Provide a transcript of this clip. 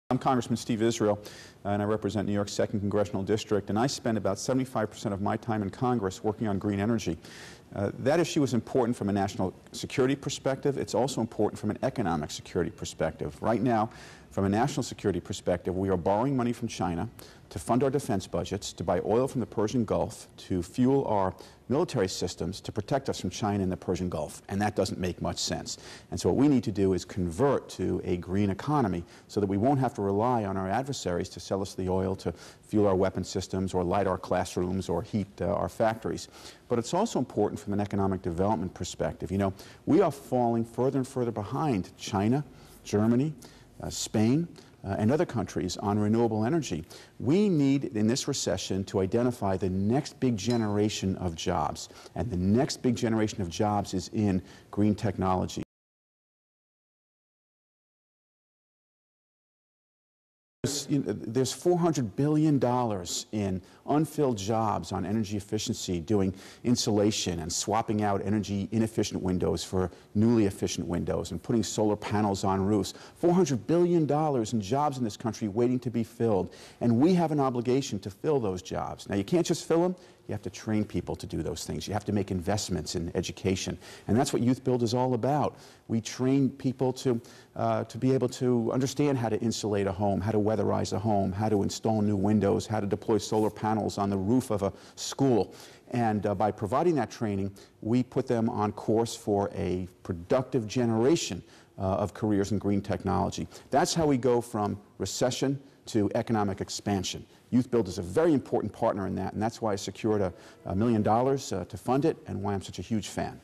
I'm Congressman Steve Israel, and I represent New York's 2nd Congressional District, and I spend about 75% of my time in Congress working on green energy. That issue is important from a national security perspective. It's also important from an economic security perspective. Right now, from a national security perspective, we are borrowing money from China to fund our defense budgets, to buy oil from the Persian Gulf, to fuel our military systems to protect us from China and the Persian Gulf, and that doesn't make much sense. And so what we need to do is convert to a green economy so that we won't have to rely on our adversaries to sell us the oil to fuel our weapon systems or light our classrooms or heat our factories. But it's also important from an economic development perspective. You know, we are falling further and further behind China, Germany, Spain, and other countries on renewable energy. We need, in this recession, to identify the next big generation of jobs. And the next big generation of jobs is in green technology. There's $400 billion in unfilled jobs on energy efficiency, doing insulation and swapping out energy inefficient windows for newly efficient windows and putting solar panels on roofs. $400 billion in jobs in this country waiting to be filled. And we have an obligation to fill those jobs. Now, you can't just fill them. You have to train people to do those things. You have to make investments in education. And that's what YouthBuild is all about. We train people to be able to understand how to insulate a home, how to weatherize a home, how to install new windows, how to deploy solar panels on the roof of a school. And by providing that training, we put them on course for a productive generation of careers in green technology. That's how we go from recession to economic expansion. YouthBuild is a very important partner in that, and that's why I secured $1 million to fund it and why I'm such a huge fan.